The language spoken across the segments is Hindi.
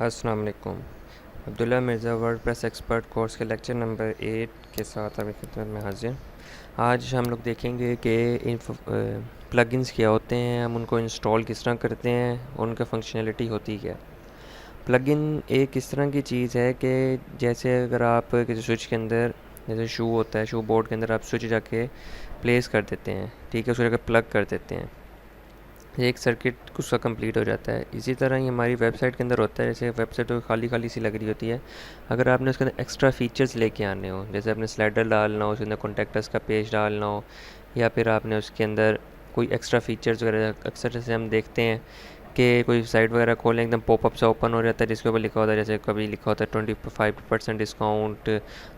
अस्सलाम वालेकुम। Abdullah Mirza WordPress expert course के लेक्चर नंबर 8 के साथ आपकी खिदमत में हाजिर। आज हम लोग देखेंगे कि प्लगइन्स क्या होते हैं, हम उनको इंस्टॉल किस तरह करते हैं और उनका फंक्शनैलिटी होती क्या है। प्लगइन एक इस तरह की चीज़ है कि जैसे अगर आप किसी स्विच के अंदर, जैसे शू होता है, शू बोर्ड के अंदर आप स्विच जाके प्लेस कर देते हैं, ठीक है, उसको जाकर प्लग कर देते हैं, एक सर्किट उसका कंप्लीट हो जाता है। इसी तरह ही हमारी वेबसाइट के अंदर होता है। जैसे वेबसाइट तो खाली खाली सी लग रही होती है, अगर आपने उसके अंदर एक्स्ट्रा फीचर्स लेके आने हो, जैसे आपने स्लाइडर डालना हो, उसके अंदर कॉन्टैक्ट का पेज डालना हो, या फिर आपने उसके अंदर कोई एक्स्ट्रा फीचर्स वगैरह, अक्सर जैसे हम देखते हैं कि कोई साइट वगैरह खोलें, एकदम पॉपअप सा ओपन हो जाता है जिसके ऊपर लिखा होता है, जैसे कभी लिखा होता है 25% डिस्काउंट,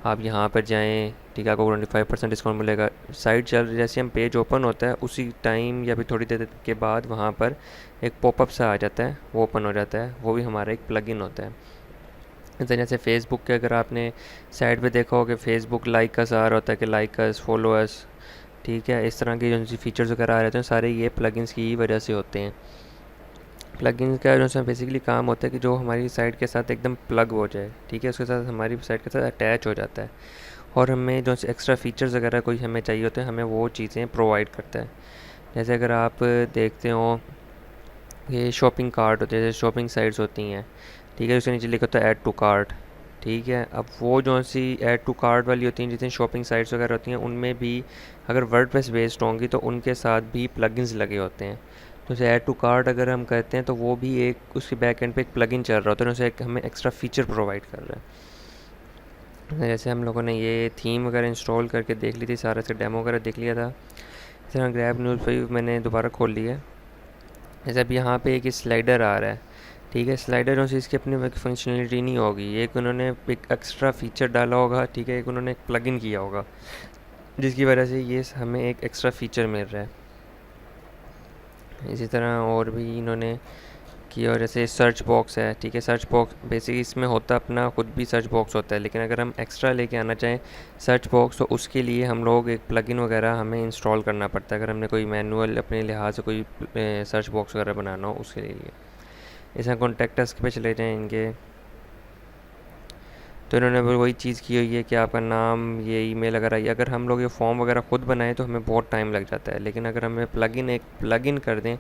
आप यहाँ पर जाएँ, ठीक है, आपको 25% डिस्काउंट मिलेगा। साइट चल जैसे हम पेज ओपन होता है उसी टाइम या फिर थोड़ी देर के बाद वहाँ पर एक पॉपअप सा आ जाता है, वो ओपन हो जाता है, वो भी हमारा एक प्लगइन होता है। जैसे फेसबुक के अगर आपने साइट पे देखा हो कि फेसबुक लाइक अस आ रहा होता है कि लाइक अस, फॉलो अस, ठीक है, इस तरह के जो सी फीचर्स वगैरह आ रहे हैं सारे ये प्लगइन्स की ही वजह से होते हैं। प्लगइन्स का जो बेसिकली काम होता है कि जो हमारी साइट के साथ एकदम प्लग हो जाए, ठीक है, उसके साथ हमारी साइट के साथ अटैच हो जाता है, और हमें जो एक्स्ट्रा फीचर्स वगैरह कोई हमें चाहिए होते हैं, हमें वो चीज़ें प्रोवाइड करता है। जैसे अगर आप देखते हो ये शॉपिंग कार्ट होते हैं, जैसे शॉपिंग साइट्स होती हैं, ठीक है, उसके नीचे लिखा होता है ऐड टू कार्ट, ठीक है। अब वो जो सी ऐड टू कार्ट वाली होती हैं, जितनी शॉपिंग साइट्स वगैरह होती हैं, उनमें भी अगर वर्डप्रेस बेस्ड होंगी तो उनके साथ भी प्लगइन्स लगे होते हैं। तो जैसे ऐड टू कार्ट अगर हम करते हैं तो वो भी एक उसके बैक एंड पे एक प्लगइन चल रहा होता है, उसे एक हमें एक्स्ट्रा फीचर प्रोवाइड कर रहा है। जैसे हम लोगों ने ये थीम वगैरह इंस्टॉल करके देख ली थी, सारा इसका डेमो वगैरह देख लिया था। इस तरह ग्रैब न्यूज़ पर मैंने दोबारा खोल लिया है। जैसे अब यहाँ पे एक स्लाइडर आ रहा है, ठीक है, स्लाइडर से इसकी अपनी फंक्शनलिटी नहीं होगी, एक उन्होंने एक एक्स्ट्रा फीचर डाला होगा, ठीक है, एक उन्होंने एक प्लगइन किया होगा जिसकी वजह से ये हमें एक एक्स्ट्रा फीचर मिल रहा है। इसी तरह और भी इन्होंने किया, और जैसे सर्च बॉक्स है, ठीक है, सर्च बॉक्स बेसिकली इसमें होता अपना खुद भी सर्च बॉक्स होता है, लेकिन अगर हम एक्स्ट्रा लेके आना चाहें सर्च बॉक्स तो उसके लिए हम लोग एक प्लगइन वगैरह हमें इंस्टॉल करना पड़ता है, अगर हमने कोई मैनुअल अपने लिहाज से कोई सर्च बॉक्स वगैरह बनाना हो उसके लिए। इसमें कॉन्टैक्ट अस पे चले जाएँ इनके, तो इन्होंने भी वही चीज़ की हुई है कि आपका नाम, ये ईमेल अगर आई, अगर हम लोग ये फॉर्म वगैरह खुद बनाएं तो हमें बहुत टाइम लग जाता है, लेकिन अगर हमें एक प्लगइन कर दें,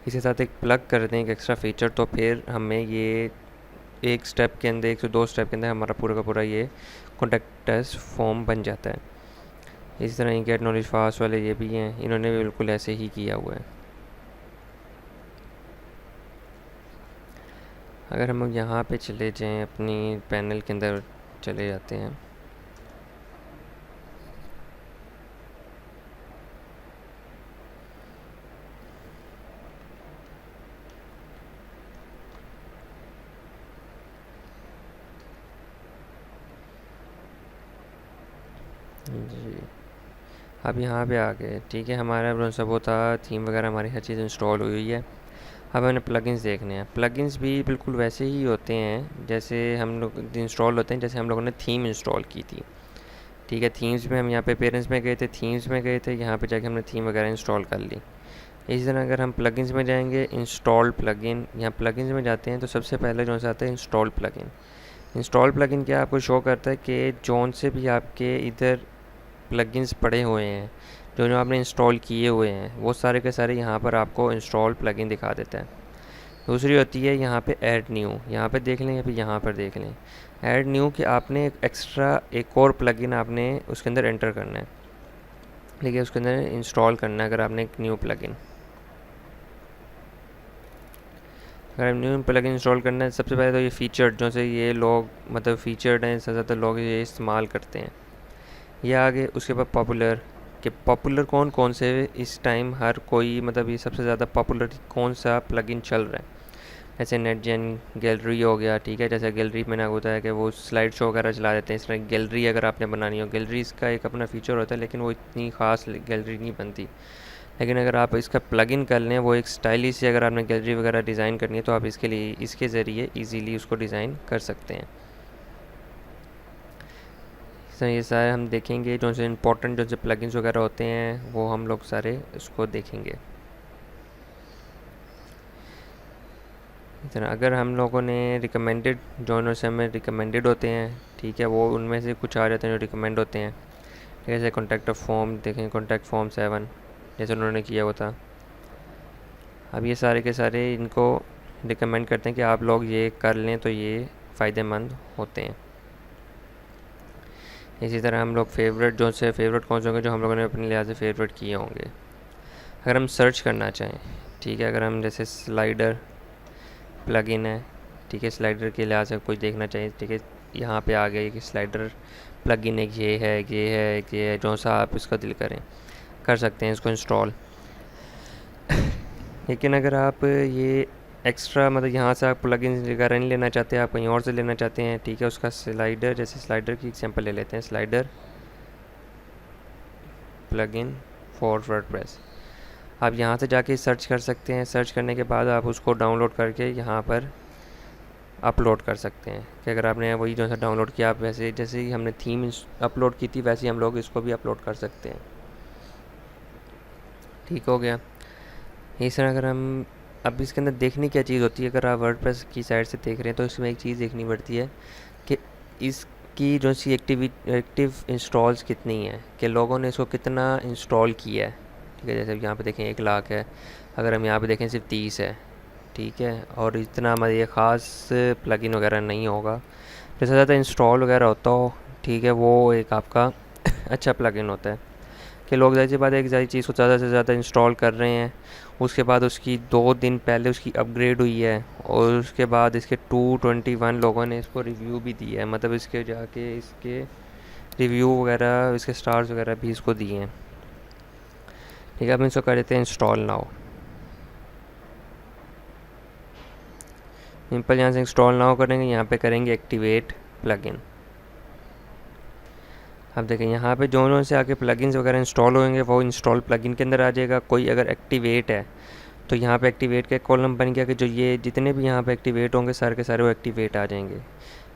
इसके साथ एक प्लग कर दें एक एक्स्ट्रा फीचर, तो फिर हमें ये एक स्टेप के अंदर, 1 से 2 स्टेप के अंदर हमारा पूरा का पूरा ये कॉन्टैक्ट अस फॉर्म बन जाता है। इसी तरह ये गेट नॉलेज फास्ट वाले ये भी हैं, इन्होंने भी बिल्कुल ऐसे ही किया हुआ है। अगर हम लोग यहाँ पे चले जाएं, अपनी पैनल के अंदर चले जाते हैं, जी, अब यहाँ पे आ गए, ठीक है, हमारा सब वो था, थीम वगैरह हमारी हर चीज़ इंस्टॉल हुई हुई है। अब हमें प्लगइन्स देखने हैं। प्लगइन्स भी बिल्कुल वैसे ही होते हैं जैसे हम लोग इंस्टॉल होते हैं, जैसे हम लोगों ने थीम इंस्टॉल की थी, ठीक है। थीम्स में हम यहाँ पे पेरेंट्स में गए थे, थीम्स में गए थे, यहाँ पे जाके हमने थीम वगैरह इंस्टॉल कर ली। इसी तरह अगर हम प्लगइन्स में जाएंगे, इंस्टॉल प्लगइन, यहाँ प्लगइन्स में जाते हैं तो सबसे पहले जो सा आता है इंस्टॉल प्लगइन। इंस्टॉल प्लगइन क्या आपको शो करता है कि जौन से भी आपके इधर प्लगइन्स पड़े हुए हैं, जो जो आपने इंस्टॉल किए हुए हैं, वो सारे के सारे यहाँ पर आपको इंस्टॉल प्लगइन दिखा देता है। दूसरी होती है यहाँ पे ऐड न्यू, यहाँ पे देख लें या फिर यहाँ पर देख लें, ऐड न्यू कि आपने एक्स्ट्रा एक और प्लगइन आपने उसके अंदर एंटर करना है, ठीक है, उसके अंदर इंस्टॉल करना है। अगर आपने एक न्यू प्लगइन, अगर न्यू प्लगइन इंस्टॉल करना है, सबसे पहले तो ये फीचर्ड जो से ये लोग मतलब फीचर्ड हैं, सबसे ज़्यादा लोग ये इस्तेमाल करते हैं, ये आगे। उसके बाद पॉपुलर, कि पॉपुलर कौन कौन से इस टाइम हर कोई, मतलब ये सबसे ज़्यादा पॉपुलर कौन सा प्लगइन चल रहा है। जैसे नेट जेन गैलरी हो गया, ठीक है, जैसे गैलरी में ना होता है कि वो स्लाइड शो वगैरह चला देते हैं, इस तरह गैलरी अगर आपने बनानी हो, गैलरी इसका एक अपना फ़ीचर होता है लेकिन वो इतनी ख़ास गैलरी नहीं बनती। लेकिन अगर आप इसका प्लगइन कर लें, वो एक स्टाइलिश से अगर आपने गैलरी वगैरह डिज़ाइन करनी है तो आप इसके लिए इसके ज़रिए ईज़िली उसको डिज़ाइन कर सकते हैं। ये सारे हम देखेंगे, जो से इंपॉर्टेंट जो से प्लगइन्स वगैरह होते हैं वो हम लोग सारे उसको देखेंगे। इस तरह अगर हम लोगों ने रिकमेंडेड जो से हमें रिकमेंडेड होते हैं, ठीक है, वो उनमें से कुछ आ जाते हैं जो रिकमेंड होते हैं। जैसे कॉन्टैक्ट फॉर्म देखें, कॉन्टैक्ट फॉर्म 7 जैसे उन्होंने किया हुआ था। अब ये सारे के सारे इनको रिकमेंड करते हैं कि आप लोग ये कर लें तो ये फ़ायदेमंद होते हैं। इसी तरह हम लोग फेवरेट जो से फेवरेट कौन से होंगे जो हम लोगों ने अपने लिहाज से फेवरेट किए होंगे। अगर हम सर्च करना चाहें, ठीक है, अगर हम जैसे स्लाइडर प्लगइन है, ठीक है, स्लाइडर के लिहाज से कुछ देखना चाहिए, ठीक है, यहाँ पे आ गया कि स्लाइडर प्लगइन एक ये है, ये है, ये है, जो सा आप इसका दिल करें कर सकते हैं इसको इंस्टॉल। लेकिन अगर आप ये एक्स्ट्रा मतलब यहाँ से आप प्लगइन वगैरह नहीं लेना चाहते, आप कहीं और से लेना चाहते हैं, ठीक है, उसका स्लाइडर, जैसे स्लाइडर की एग्जांपल ले लेते हैं, स्लाइडर प्लगइन फॉर वर्डप्रेस। आप यहाँ से जाके सर्च कर सकते हैं, सर्च करने के बाद आप उसको डाउनलोड करके यहाँ पर अपलोड कर सकते हैं। कि अगर आपने वही जो सा डाउनलोड किया, आप वैसे जैसे ही हमने थीम अपलोड की थी वैसे ही हम लोग इसको भी अपलोड कर सकते हैं। ठीक हो गया। इस तरह अगर हम अब इसके अंदर देखने क्या चीज़ होती है, अगर आप वर्डप्रेस की साइड से देख रहे हैं तो इसमें एक चीज़ देखनी पड़ती है कि इसकी जो सी एक्टिव इंस्टॉल्स कितनी है, कि लोगों ने इसको कितना इंस्टॉल किया है। ठीक है, जैसे यहाँ पे देखें 1 लाख है, अगर हम यहाँ पे देखें सिर्फ 30 है, ठीक है, और इतना हमारे ये ख़ास प्लगइन वगैरह नहीं होगा। जैसे ज़्यादा इंस्टॉल वगैरह होता हो, ठीक है, वो एक आपका अच्छा प्लगइन होता है कि लोग ज़ाहिर सी बात है एक सारी चीज़ को ज़्यादा से ज़्यादा इंस्टॉल कर रहे हैं। उसके बाद उसकी 2 दिन पहले उसकी अपग्रेड हुई है और उसके बाद इसके 221 लोगों ने इसको रिव्यू भी दिया है, मतलब इसके जाके इसके रिव्यू वगैरह, इसके स्टार्स वगैरह भी इसको दिए हैं। ठीक है, अब इसको कर देते हैं इंस्टॉल नाउ। सिंपल यहाँ से इंस्टॉल नाउ करेंगे, यहाँ पे करेंगे एक्टिवेट प्लगइन। अब देखें यहाँ पे जो से आके प्लगइन्स वगैरह इंस्टॉल होंगे वो इंस्टॉल प्लगइन के अंदर आ जाएगा। कोई अगर एक्टिवेट है तो यहाँ पे एक्टिवेट का कॉलम बन गया कि जो ये जितने भी यहाँ पे एक्टिवेट होंगे सारे के सारे वो एक्टिवेट आ जाएंगे।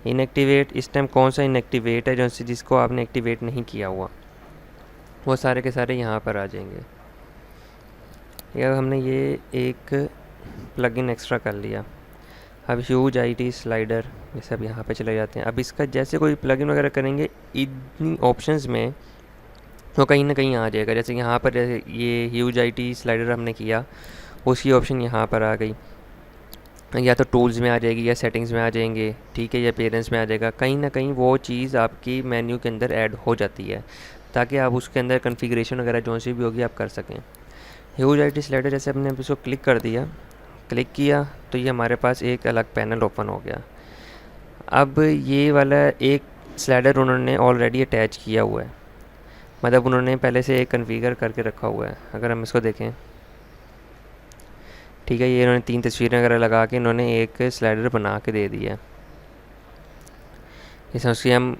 इनएक्टिवेट इस टाइम कौन सा इनएक्टिवेट है जो जिसको आपने एक्टिवेट नहीं किया हुआ, वो सारे के सारे यहाँ पर आ जाएंगे। या हमने ये एक प्लगइन एक्स्ट्रा कर लिया। अब ह्यूज IT स्लाइडर ये सब यहाँ पे चले जाते हैं। अब इसका जैसे कोई प्लगइन वगैरह करेंगे इतनी ऑप्शंस में तो कहीं ना कहीं आ जाएगा। जैसे यहाँ पर जैसे ये ह्यूज IT स्लाइडर हमने किया, उसकी ऑप्शन यहाँ पर आ गई, या तो टूल्स में आ जाएगी या सेटिंग्स में आ जाएंगे, ठीक है, या पेरेंट्स में आ जाएगा। कहीं ना कहीं वो चीज़ आपकी मेन्यू के अंदर ऐड हो जाती है ताकि आप उसके अंदर कन्फिग्रेशन वगैरह जो सी भी होगी आप कर सकें। ह्यूज IT स्लाइडर जैसे हमने इसको क्लिक कर दिया, क्लिक किया तो ये हमारे पास एक अलग पैनल ओपन हो गया। अब ये वाला एक स्लाइडर उन्होंने ऑलरेडी अटैच किया हुआ है, मतलब उन्होंने पहले से एक कन्फिगर करके रखा हुआ है। अगर हम इसको देखें, ठीक है, ये इन्होंने 3 तस्वीरें वगैरह लगा के इन्होंने एक स्लाइडर बना के दे दिया है। इसमें उसकी हम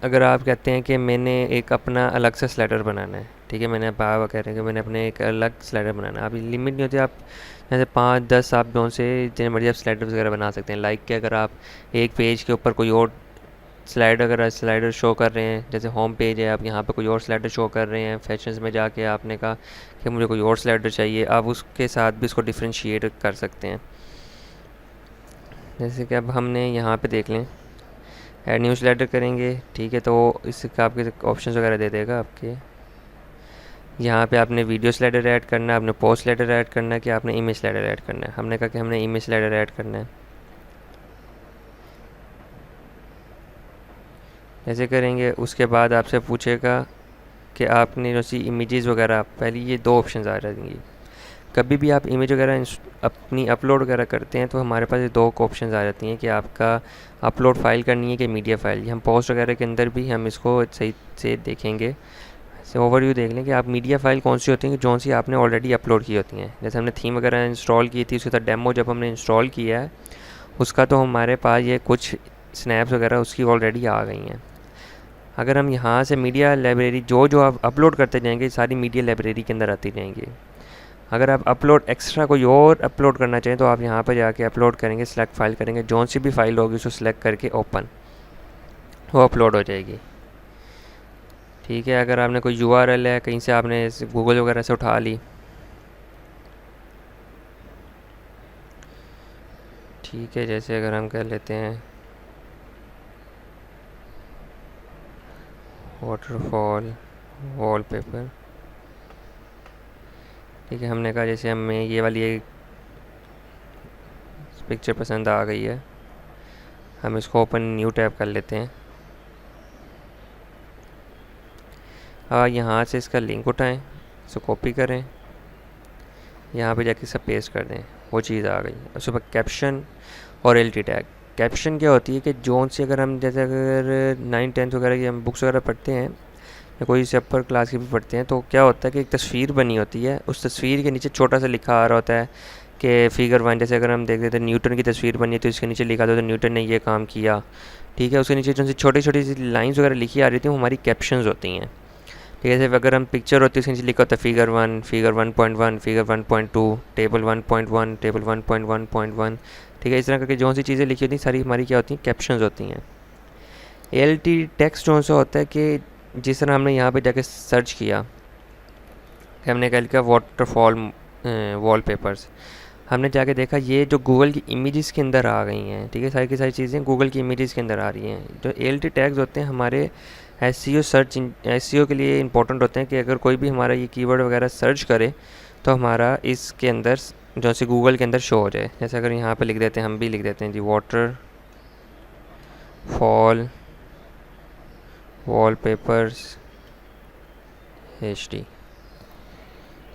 अगर आप कहते हैं कि मैंने एक अपना अलग सा स्लाइडर बनाना है, ठीक है, मैंने पावा कह रहे हैं कि मैंने अपने एक अलग स्लाइडर बनाना है। अभी लिमिट नहीं होती, आप जैसे 5-10 आप जो से जितने मर्जी आप स्लाइडर वगैरह बना सकते हैं। लाइक कि अगर आप एक पेज के ऊपर कोई और स्लाइडर शो कर रहे हैं, जैसे होम पेज है, आप यहाँ पे कोई और स्लाइडर शो कर रहे हैं, फैशंस में जाके आपने कहा कि मुझे कोई और स्लाइडर चाहिए, आप उसके साथ भी इसको डिफ्रेंशिएट कर सकते हैं। जैसे कि अब हमने यहाँ पे देख लें, ऐड न्यू स्लाइडर करेंगे, ठीक है, तो इसका आपके ऑप्शंस वगैरह दे देगा आपके। यहाँ पे आपने वीडियो स्लाइडर ऐड करना है, आपने पोस्ट स्लाइडर ऐड करना है, कि आपने इमेज स्लाइडर ऐड करना है। हमने कहा कि हमने इमेज स्लाइडर ऐड करना है। ऐसे करेंगे, उसके बाद आपसे पूछेगा कि आपने जो सी इमेजेस वगैरह, पहले ये 2 ऑप्शंस आ जाएंगी। कभी भी आप इमेज वगैरह अपनी अपलोड वगैरह करते हैं तो हमारे पास ये 2 ऑप्शंस आ जाती हैं कि आपका अपलोड फाइल करनी है कि मीडिया फाइल। हम पोस्ट वगैरह के अंदर भी हम इसको सही से देखेंगे। ओवरव्यू देख लें कि आप मीडिया फाइल कौन सी होती हैं, जो सी आपने ऑलरेडी अपलोड की होती हैं। जैसे हमने थीम वगैरह इंस्टॉल की थी, उसके साथ डेमो जब हमने इंस्टॉल किया है उसका, तो हमारे पास ये कुछ स्नैप्स वगैरह उसकी ऑलरेडी आ गई हैं। अगर हम यहाँ से मीडिया लाइब्रेरी जो आप अपलोड करते जाएंगे सारी मीडिया लाइब्रेरी के अंदर आती जाएंगी। अगर आप अपलोड एक्स्ट्रा कोई और अपलोड करना चाहें तो आप यहाँ पर जाके अपलोड करेंगे, सेलेक्ट फाइल करेंगे, जो सी भी फाइल होगी उसको सेलेक्ट करके ओपन, वो अपलोड हो जाएगी। ठीक है, अगर आपने कोई URL है कहीं से आपने गूगल वगैरह से उठा ली, ठीक है, जैसे अगर हम कर लेते हैं वाटरफॉल वॉलपेपर। ठीक है, हमने कहा जैसे हमें ये वाली एक पिक्चर पसंद आ गई है, हम इसको ओपन न्यू टैब कर लेते हैं। अब यहाँ से इसका लिंक उठाएं, इसको कॉपी करें, यहाँ पे जाके सब पेस्ट कर दें, वो चीज़ आ गई। उसके बाद कैप्शन और एलटी टैग। कैप्शन क्या होती है कि जोन से अगर हम जैसे अगर 9th-10th वगैरह की हम बुक्स वगैरह पढ़ते हैं या कोई से अपर क्लास की भी पढ़ते हैं, तो क्या होता है कि एक तस्वीर बनी होती है, उस तस्वीर के नीचे छोटा सा लिखा आ रहा होता है कि फिगर 1। जैसे अगर हम देख लेते हैं न्यूटन की तस्वीर बनी है तो इसके नीचे लिखा था तो न्यूटन ने ये काम किया। ठीक है, उसके नीचे जो छोटी छोटी सी लाइन्स वगैरह लिखी आ रही थी वो हमारी कैप्शंस होती हैं। ठीक है, जैसे अगर हम पिक्चर होती है उसके नीचे लिखा होता है figure 1, figure 1.1, figure 1.2, table 1.1, table 1.1.1। ठीक है, इस तरह करके जो सी चीज़ें लिखी होती हैं सारी हमारी क्या होती हैं, कैप्शंस होती हैं। एल टी टेक्स्ट जो सा होता है कि जिस तरह हमने यहाँ पे जाके सर्च किया कि हमने कह लिया वाटरफॉल वॉलपेपर्स, हमने जाके देखा ये जो गूगल की इमेजेस के अंदर आ गई हैं। ठीक है, सारी की सारी चीज़ें गूगल की इमेजेस के अंदर आ रही हैं। जो एल टी टैग्स होते हैं हमारे एसईओ सर्च एसईओ के लिए इंपॉर्टेंट होते हैं कि अगर कोई भी हमारा ये कीवर्ड वगैरह सर्च करे तो हमारा इसके अंदर जो से गूगल के अंदर शो हो जाए। जैसे अगर यहाँ पे लिख देते हैं, हम भी लिख देते हैं जी वाटर फॉल वॉलपेपर्स HD,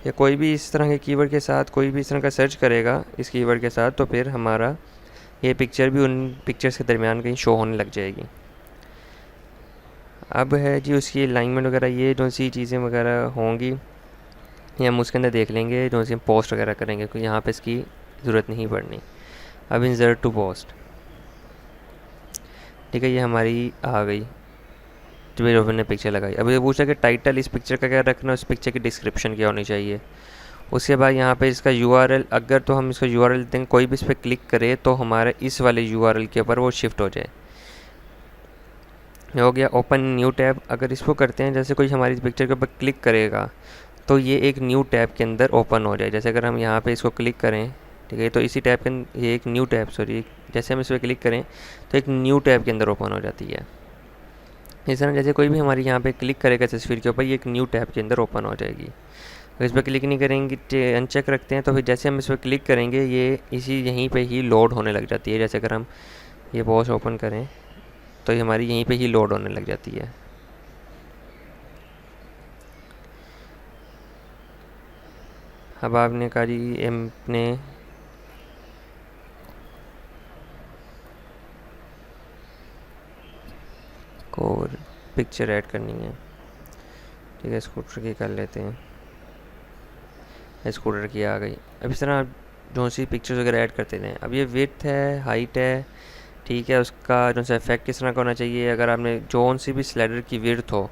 या कोई भी इस तरह के कीवर्ड के साथ कोई भी इस तरह का सर्च करेगा इस कीवर्ड के साथ, तो फिर हमारा ये पिक्चर भी उन पिक्चर्स के दरमियान कहीं शो होने लग जाएगी। अब है जी उसकी अलाइनमेंट वगैरह, ये जो सी चीज़ें वगैरह होंगी ये हम उसके अंदर देख लेंगे जो सी हम पोस्ट वगैरह करेंगे, क्योंकि यहाँ पे इसकी ज़रूरत नहीं पड़नी। अब इंसर्ट टू पोस्ट। ठीक है, ये हमारी आ गई जो भी ने पिक्चर लगाई। अब ये पूछा कि टाइटल इस पिक्चर का क्या रखना, उस पिक्चर की डिस्क्रिप्शन क्या होनी चाहिए। उसके बाद यहाँ पे इसका URL, अगर तो हम इसका URL देंगे, कोई भी इस पर क्लिक करे तो हमारे इस वाले URL के ऊपर वो शिफ्ट हो जाए। हो गया ओपन न्यू टैब। अगर इसको करते हैं, जैसे कोई हमारी पिक्चर के ऊपर क्लिक करेगा तो ये एक न्यू टैब के अंदर ओपन हो जाए। जैसे अगर हम यहाँ पे इसको क्लिक करें, ठीक है, तो इसी टैब के ये एक न्यू टैब जैसे हम इस पर क्लिक करें तो एक न्यू टैब के अंदर ओपन हो जाती है। इस तरह जैसे कोई भी हमारी यहाँ पे क्लिक करेगा तस्वीर के ऊपर, ये एक न्यू टैब के अंदर ओपन हो जाएगी। अगर इस पर क्लिक नहीं करेंगे, अनचेक रखते हैं, तो फिर जैसे हम इस पर क्लिक करेंगे ये यहीं पे ही लोड होने लग जाती है। जैसे अगर हम ये पोस्ट ओपन करें तो ये हमारी यहीं पे ही लोड होने लग जाती है। अब आपने कहा जी अपने को पिक्चर ऐड करनी है। ठीक है, स्कूटर की कर लेते हैं, स्कूटर की आ गई। अब इस तरह आप जो सी पिक्चर्स वगैरह ऐड करते हैं। अब ये विड्थ है, हाइट है, ठीक है, उसका जो सा इफेक्ट किस तरह का होना चाहिए। अगर आपने जोन सी भी स्लाइडर की विड्थ हो,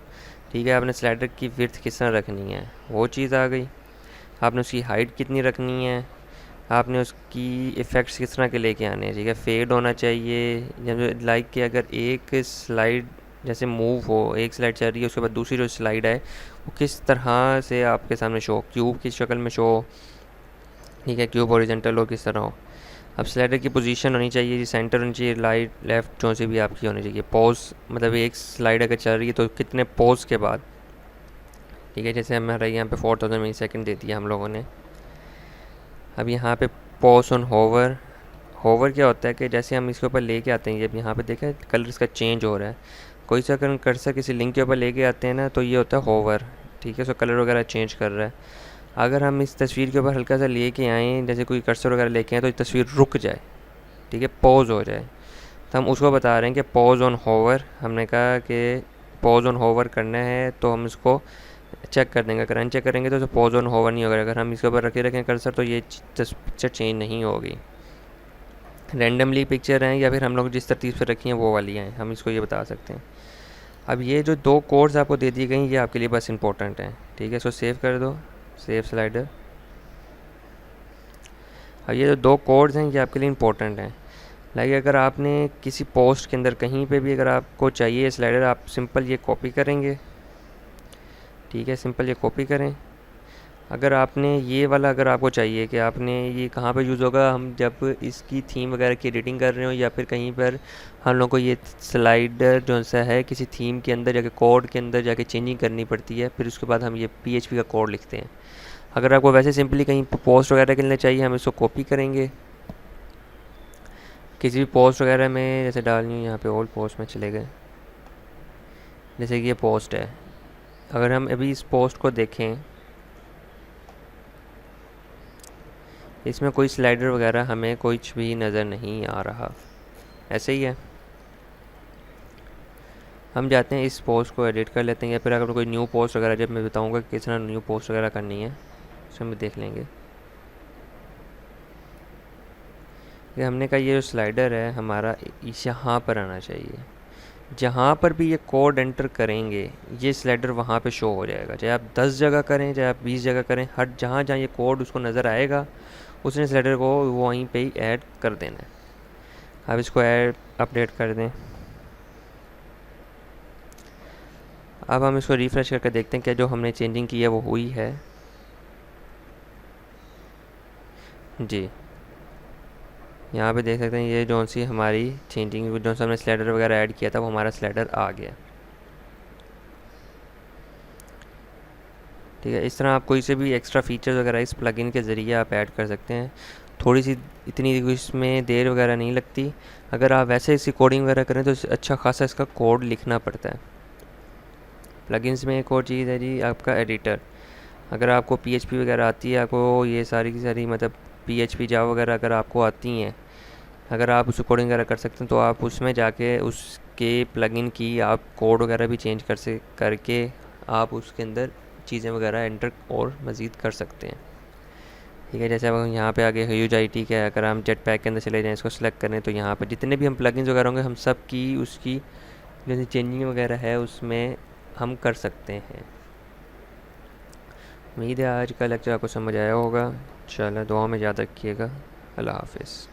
ठीक है, आपने स्लाइडर की विड्थ किस तरह रखनी है वो चीज़ आ गई। आपने उसकी हाइट कितनी रखनी है, आपने उसकी इफ़ेक्ट्स किस तरह के लेके आने हैं। ठीक है, फेड होना चाहिए, जब लाइक कि अगर एक स्लाइड जैसे मूव हो, एक स्लाइड चल रही है उसके बाद दूसरी जो स्लाइड है वो किस तरह से आपके सामने शो, क्यूब की शक्ल में शो। ठीक है, क्यूब हॉरिजॉन्टल हो किस तरह हो। अब स्लाइडर की पोजीशन होनी चाहिए जी, सेंटर होनी चाहिए, राइट लेफ़्ट जो से भी आपकी होनी चाहिए। पॉज मतलब एक स्लाइड अगर चल रही है तो कितने पॉज के बाद। ठीक है, जैसे हमारा यहाँ पे 4000 मिली सेकेंड दे दिया हम लोगों ने। अब यहाँ पे पॉज ऑन होवर। होवर क्या होता है कि जैसे हम इसके ऊपर लेके आते हैं, जब यहाँ पे देखें कलर इसका चेंज हो रहा है, कोई सा अगर कर्सर किसी लिंक के ऊपर लेके आते हैं ना तो ये होता है होवर। ठीक है, उसका कलर वगैरह चेंज कर रहा है। अगर हम इस तस्वीर के ऊपर हल्का सा लेके आएँ, जैसे कोई कर्सर वगैरह लेके आएँ तो तस्वीर रुक जाए, ठीक है, पॉज हो जाए, तो हम उसको बता रहे हैं कि पॉज ऑन होवर। हमने कहा कि पॉज ऑन होवर करना है तो हम इसको चेक कर देंगे। अगर अनचेक करेंगे तो पॉज ऑन होवर नहीं होगा। अगर हम इसके ऊपर रखे रखें कर्सर तो ये पिक्चर चेंज नहीं होगी। रैंडमली पिक्चर हैं या फिर हम लोग जिस तरतीब से रखी हैं वो वाली हैं, हम इसको ये बता सकते हैं। अब ये जो 2 कोड्स आपको दे दी गई ये आपके लिए बस इंपॉर्टेंट हैं। ठीक है, इसको सेव कर दो, सेव स्लाइडर। अब ये जो 2 कोड्स हैं ये आपके लिए इंपॉर्टेंट हैं। लाइक अगर आपने किसी पोस्ट के अंदर कहीं पे भी अगर आपको चाहिए स्लाइडर, आप सिंपल ये कॉपी करेंगे। ठीक है, सिंपल ये कॉपी करें। अगर आपने ये वाला अगर आपको चाहिए कि आपने ये कहाँ पे यूज़ होगा, हम जब इसकी थीम वगैरह की एडिटिंग कर रहे हो या फिर कहीं पर हम लोग को ये स्लाइडर जो सा है किसी थीम के अंदर जाके कोड के अंदर जाके चेंजिंग करनी पड़ती है, फिर उसके बाद हम ये PHP का कोड लिखते हैं। अगर आपको वैसे सिंपली कहीं पोस्ट वगैरह के लिए चाहिए, हम इसको कॉपी करेंगे किसी भी पोस्ट वगैरह में, जैसे डालनी है यहाँ पे ऑल पोस्ट में चले गए, जैसे कि ये पोस्ट है। अगर हम अभी इस पोस्ट को देखें, इसमें कोई स्लाइडर वगैरह हमें कुछ भी नज़र नहीं आ रहा, ऐसे ही है। हम जाते हैं इस पोस्ट को एडिट कर लेते हैं, या फिर अगर कोई न्यू पोस्ट वगैरह, जब मैं बताऊंगा कि किस तरह न्यू पोस्ट वगैरह करनी है उसमें हम देख लेंगे। ये हमने कहा ये जो स्लाइडर है हमारा इस यहाँ पर आना चाहिए, जहाँ पर भी ये कोड एंटर करेंगे ये स्लाइडर वहाँ पे शो हो जाएगा, चाहे आप 10 जगह करें चाहे आप 20 जगह करें, हर जहाँ जहाँ ये कोड उसको नज़र आएगा उसने स्लाइडर को वहीं पे ही ऐड कर देना है। अब इसको ऐड अपडेट कर दें। अब हम इसको रिफ़्रेश करके देखते हैं क्या जो हमने चेंजिंग की है वो हुई है। जी, यहाँ पे देख सकते हैं ये जो सी हमारी चेंजिंग, जो सा हमने स्लाइडर वगैरह ऐड किया था वो हमारा स्लाइडर आ गया। ठीक है, इस तरह आप कोई से भी एक्स्ट्रा फीचर्स वगैरह इस प्लगइन के ज़रिए आप ऐड कर सकते हैं। थोड़ी सी इतनी इसमें देर वगैरह नहीं लगती। अगर आप वैसे इसकी कोडिंग वगैरह करें तो अच्छा खासा इसका कोड लिखना पड़ता है। प्लगइन्स में एक और चीज़ है जी, आपका एडिटर। अगर आपको PHP वगैरह आती है, आपको ये सारी की सारी मतलब PHP जावा वगैरह अगर आपको आती हैं, अगर आप उसको कोडिंग वगैरह कर सकते हैं तो आप उसमें जाके उसके प्लगइन की आप कोड वगैरह भी चेंज करके आप उसके अंदर चीज़ें वगैरह एंटर और मज़ीद कर सकते हैं। ठीक है, जैसे अब हम यहाँ पे आगे ह्यूज IT का है, अगर हम जेट पैक के अंदर चले जाएँ, इसको सेलेक्ट करें तो यहाँ पर जितने भी हम प्लगइन्स वगैरह होंगे हम सब की उसकी जैसे चेंजिंग वगैरह है उसमें हम कर सकते हैं। उम्मीद है आज का लेक्चर आपको समझ आया होगा। चलो दुआ में याद रखिएगा। अल्लाह हाफिज़।